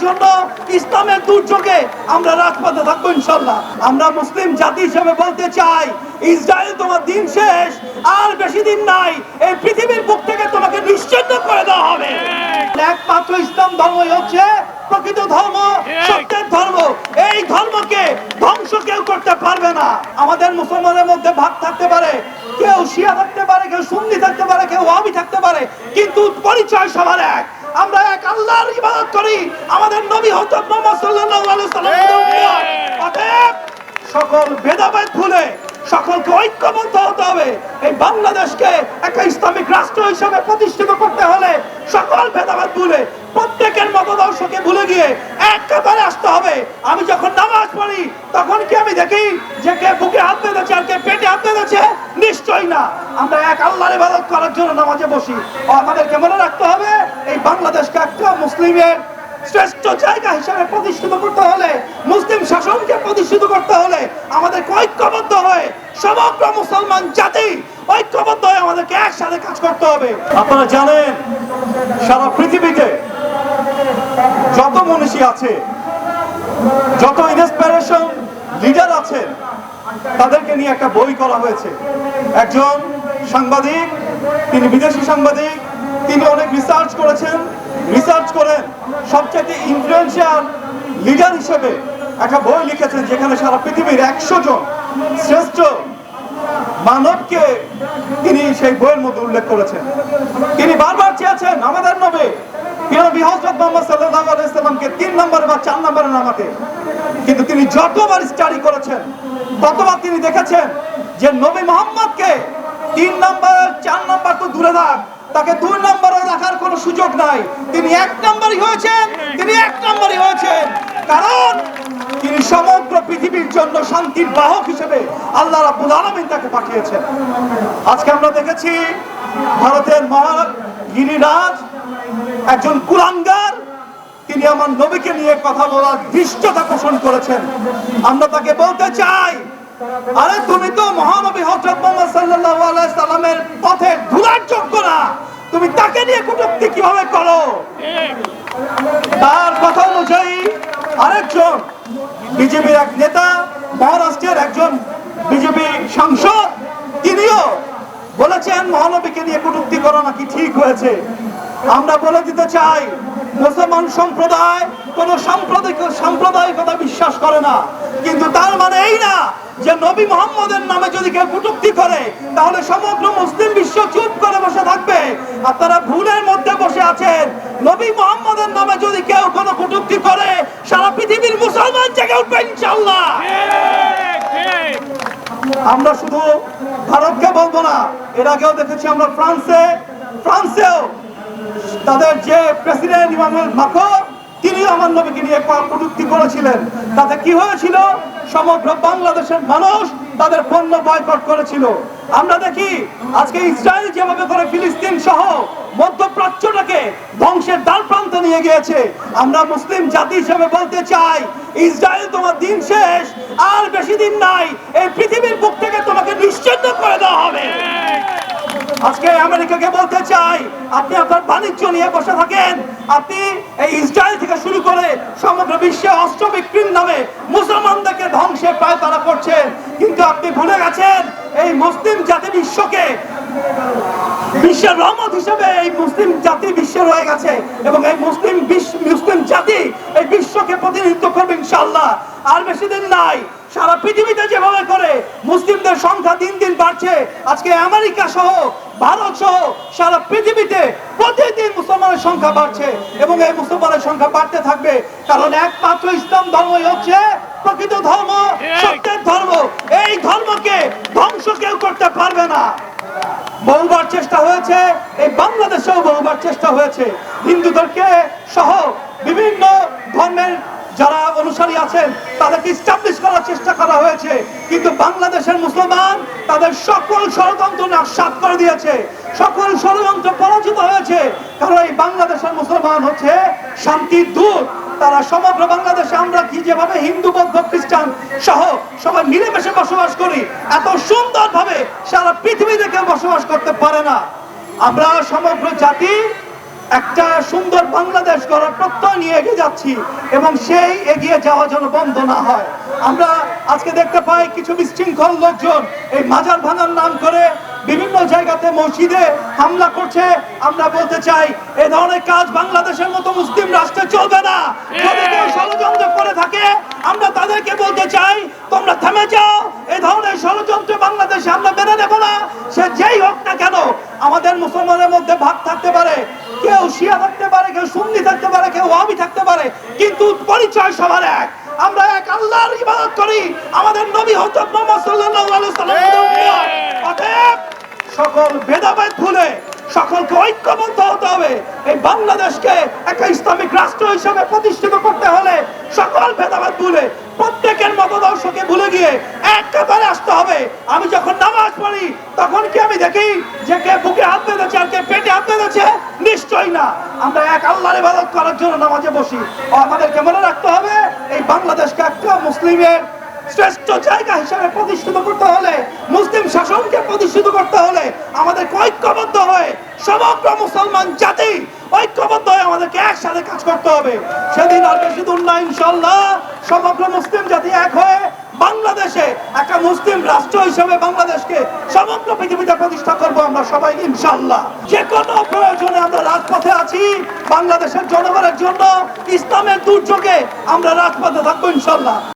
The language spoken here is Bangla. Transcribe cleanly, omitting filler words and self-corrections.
জন্য ইসলামের দুর্যোগে আমরা রাজপথে থাকবো ইনশাল্লাহ। আমরা মুসলিম জাতি হিসেবে বলতে চাই, ইসরায়েল তোমার দিন শেষ, আর বেশি দিন নাই, এই পৃথিবীর বুক থেকে তোমাকে নিশ্চিহ্ন করে দেওয়া হবে। একমাত্র ইসলাম ধর্মই হচ্ছে প্রকৃত ধর্ম, সত্যের ধর্ম। এই ধর্মকে ধ্বংস কেউ করতে পারবে না। আমাদের মুসলমানের মধ্যে ভাগ থাকতে পারে, কেউ শিয়া থাকতে পারে, কেউ সুন্নি থাকতে পারে, কেউ ওয়াহাবি থাকতে পারে, কিন্তু পরিচয় সবার এক। আমরা এক আল্লাহর ইবাদত করি, আমাদের নবী হযরত মুহাম্মদ সাল্লাল্লাহু আলাইহি ওয়াসাল্লাম। অতএব সকল ভেদাভেদ ভুলে সকলকে ঐক্যবদ্ধ হতে হবে। এই বাংলাদেশকে একটা ইসলামিক রাষ্ট্র হিসেবে প্রতিষ্ঠিত করতে হলে সকল ভেদাভেদ ভুলে, প্রত্যেকের মতাদর্শকে ভুলে গিয়ে এক কাতারে আসতে হবে। আমি যখন নামাজ পড়ি তখন কি আমি দেখি যে কে বুকে হাত বেঁধেছে আর কে পেটে হাত বেঁধেছে? নিশ্চয়ই না। আমরা এক আল্লাহর ইবাদত করার জন্য নামাজে বসি। আমাদেরকে মনে রাখতে হবে, এই বাংলাদেশকে একটা মুসলিমের শ্রেষ্ঠ জায়গা হিসেবে প্রতিষ্ঠিত করতে হলে, মুসলিম শাসনকে প্রতিষ্ঠিত করতে হলে আমাদেরকে ঐক্যবদ্ধ হয়ে, সমগ্র মুসলমান জাতি ঐক্যবদ্ধ হয়ে আমাদেরকে একসাথে কাজ করতে হবে। আপনারা জানেন, সারা পৃথিবীতে যত মনীষী আছে, যত ইন্সপিরেশন লিডার আছেন, তাদেরকে নিয়ে একটা বই করা হয়েছে। একজন সাংবাদিক, তিনি বিদেশি সাংবাদিক, তিনি অনেক রিসার্চ করেছেন, রিসার্চ করেন সবচেয়ে ইনফ্লুয়েন্সিয়াল লিডার হিসেবে একটা বই লিখেছেন, যেখানে সারা পৃথিবীর 100 জন শ্রেষ্ঠ মানবকে তিনি সেই বইয়ের মধ্যে উল্লেখ করেছেন। তিনি বারবার চেয়েছেন আমাদের নবী হযরত মুহাম্মদ সাল্লাল্লাহু আলাইহি ওয়াসাল্লামকে 3 নম্বরে বা 4 নম্বরে নামাতে, কিন্তু তিনি যতবার স্টাডি করেছেন ততবার তিনি দেখেছেন যে নবী মুহাম্মদকে 3 নম্বর 4 নম্বর তো দূরে থাক, তাকে 2 নম্বরে রাখার কোনো সুযোগ নাই। তিনি 1 নম্বরই হয়েছেন, তিনি 1 নম্বরই হয়েছেন, কারণ তিনি সমগ্র পৃথিবীর জন্য শান্তির বাহক হিসেবে আল্লাহ রাব্বুল আলামিন তাকে পাঠিয়েছেন। আজকে আমরা দেখেছি ভারতের মহাগিরিরাজ একজন কুলাঙ্গার, তিনি আমার নবীকে নিয়ে কথা বলার ধৃষ্টতা পোষণ করেছেন। আমরা তাকে বলতে চাই, আরে তুমি তো মহানবী হযরত মুহাম্মদ সাল্লাল্লাহু আলাইহি সাল্লামের পথে ধুলার যোগ্য না, তুমি তাকে নিয়ে কটূক্তি কিভাবে করো? তার কথা অনুযায়ী আরেকজন বিজেপির এক নেতা, মহারাষ্ট্রের একজন বিজেপি সাংসদ, তিনিও বলেছেন মহানবীকে নিয়ে কটূক্তি করা নাকি ঠিক হয়েছে। আমরা বলে দিতে চাই, মুসলমান সম্প্রদায় কোন সাম্প্রদায়িকতা বিশ্বাস করে না, কিন্তু তার মানে এই না যে নবী মুহাম্মদের নামে যদি কেউ কটূক্তি করে তাহলে সমগ্র মুসলিম বিশ্ব চুপ করে বসে থাকবে। আপনারা ভুলের মধ্যে বসে আছেন। নবী মুহাম্মদের নামে যদি কেউ কোনো কটূক্তি করে সারা পৃথিবীর মুসলমান জেগে উঠবে ইনশাআল্লাহ। আমরা শুধু ভারতকে বলবো না, এর আগেও দেখেছি আমরা ফ্রান্সেও তাদের যে প্রেসিডেন্ট ইমানুয়েল মাক্রন, তিনি আমার নবীকে নিয়ে কটূক্তি করেছিলেন। তাতে কি হয়েছিল? সমগ্র বাংলাদেশের মানুষ তাদের পণ্য বয়কট করেছিল। আমরা দেখি আজকে ইসরায়েল যেভাবে করে ফিলিস্তিন সহ মধ্যপ্রাচ্যটাকে ধ্বংসের দ্বার প্রান্তে নিয়ে গিয়েছে। আমরা মুসলিম জাতি হিসেবে বলতে চাই, ইসরায়েল তোমার দিন শেষ, আর বেশি দিন নাই, এই পৃথিবীর বুক থেকে তোমাকে নিশ্চিহ্ন করে দেওয়া হবে। আজকে আমেরিকাকে বলতে চাই, আপনি আপনার বাণিজ্য নিয়ে বসে থাকেন, আপনি এই ইসরায়েল থেকে শুরু করে সমগ্র বিশ্বে অস্ত্র বিক্রির নামে মুসলমানদেরকে ধ্বংসের পায়তারা করছেন, কিন্তু আপনি ভুলে গেছেন এই মুসলিম জাতি বিশ্বের রহমত হিসেবে এই মুসলিম জাতি বিশ্বে রয়ে গেছে, এবং এই মুসলিম জাতি এই বিশ্বকে প্রতিনিধিত্ব করবে ইনশাআল্লাহ। আর বেশি দিন নাই। সারা পৃথিবীতে যেভাবে করে মুসলিমদের সংখ্যা দিন দিন বাড়ছে, আজকে আমেরিকা সহ ভারত সহ সারা পৃথিবীতে প্রতিদিন মুসলমানের সংখ্যা বাড়ছে, এবং এই মুসলমানের সংখ্যা বাড়তে থাকবে, কারণ একমাত্র ইসলাম ধর্মই হচ্ছে প্রকৃত ধর্ম, সত্যের ধর্ম। এই ধর্মকে ধ্বংস কেউ করতে পারবে না। বহুবার চেষ্টা হয়েছে, এই বাংলাদেশেও বহুবার চেষ্টা হয়েছে, হিন্দুদেরকে সহ বিভিন্ন ধর্মের যারা অনুসারী আছেন তাদেরকে এস্টাবলিশ করার চেষ্টা করা হয়েছে, কিন্তু বাংলাদেশের মুসলমান তাদের সকল ষড়যন্ত্র নাশাত করে দিয়েছে, সকল ষড়যন্ত্র পরাজিত হয়েছে। কারণ এই বাংলাদেশের মুসলমান হচ্ছে শান্তির দূত। তারা সমগ্র বাংলাদেশে আমরা কি যেভাবে হিন্দু, বৌদ্ধ, খ্রিস্টান সহ সবাই মিলেমিশে বসবাস করি, এত সুন্দরভাবে সারা পৃথিবীতে কেউ বসবাস করতে পারে না। আমরা সমগ্র জাতি একটা সুন্দর বাংলাদেশ গড়ার প্রত্যয় নিয়ে এগিয়ে যাচ্ছি এবং সেই এগিয়ে যাওয়া যেন বন্ধ না হয়। আমরা আজকে দেখতে পাই কিছু বিশৃঙ্খল লোকজন এই মাজার ভাঙার নাম করে বিভিন্ন জায়গাতে মসজিদে হামলা করছে। আমরা বলতে চাই এ ধরনের কাজ বাংলাদেশের মতো মুসলিম রাষ্ট্রে চলবে না। যদি কেউ ষড়যন্ত্র করে থাকে আমরা তাদেরকে বলতে চাই তোমরা থেমে যাও। এ ধরনের ষড়যন্ত্র বাংলাদেশে আমরা মেনে নেব না। সে যেই হোক না কেন, আমাদের মুসলমানের মধ্যে ভাগ থাকতে পারে, কেউ শিয়া থাকতে পারে, কেউ সুন্নি থাকতে পারে, কেউ ওয়াহাবি থাকতে পারে, কিন্তু পরিচয় সবার এক। আমরা এক আল্লাহর ইবাদত করি। আমাদের নবী হযরত মুহাম্মদ সাল্লাল্লাহু আলাইহি ওয়াসাল্লাম। অতএব সকল ভেদাভেদ ভুলে সকলকে ঐক্যবদ্ধ হতে হবে। এই বাংলাদেশকে একটা ইসলামিক রাষ্ট্র হিসেবে প্রতিষ্ঠিত করতে হলে সকল ভেদাভেদ ভুলে প্রত্যেকের মতাদর্শকে ভুলে গিয়ে এক কাতারে আসতে হবে। আমি যখন নামাজ পড়ি তখন কি আমি দেখি যে কে বুকে হাত বেঁধেছে আর কে পেটে হাত বেঁধেছে? নিশ্চয়ই না। আমরা এক আল্লাহর ইবাদত করার জন্য নামাজে বসি। আমাদেরকে মনে রাখতে হবে এই বাংলাদেশকে একটা মুসলিমের শ্রেষ্ঠ জায়গা হিসেবে প্রতিষ্ঠিত করতে হলে, মুসলিম শাসনকে প্রতিষ্ঠিত করতে হলে আমাদের ঐক্যবদ্ধ হয়ে সমগ্র মুসলমান জাতি ঐক্যবদ্ধ হয়ে আমাদেরকে একসাথে কাজ করতে হবে। সেদিন আর বেশি দূর না, ইনশাআল্লাহ সমগ্র মুসলিম জাতি এক হয়ে বাংলাদেশে একটা মুসলিম রাষ্ট্র হিসেবে বাংলাদেশকে সমগ্র পৃথিবীতে প্রতিষ্ঠা করবো আমরা সবাই ইনশাআল্লাহ। যে কোনো প্রয়োজনে আমরা রাজপথে আছি বাংলাদেশের জনগণের জন্য। ইসলামের দুর্যোগে আমরা রাজপথে থাকবো ইনশাআল্লাহ।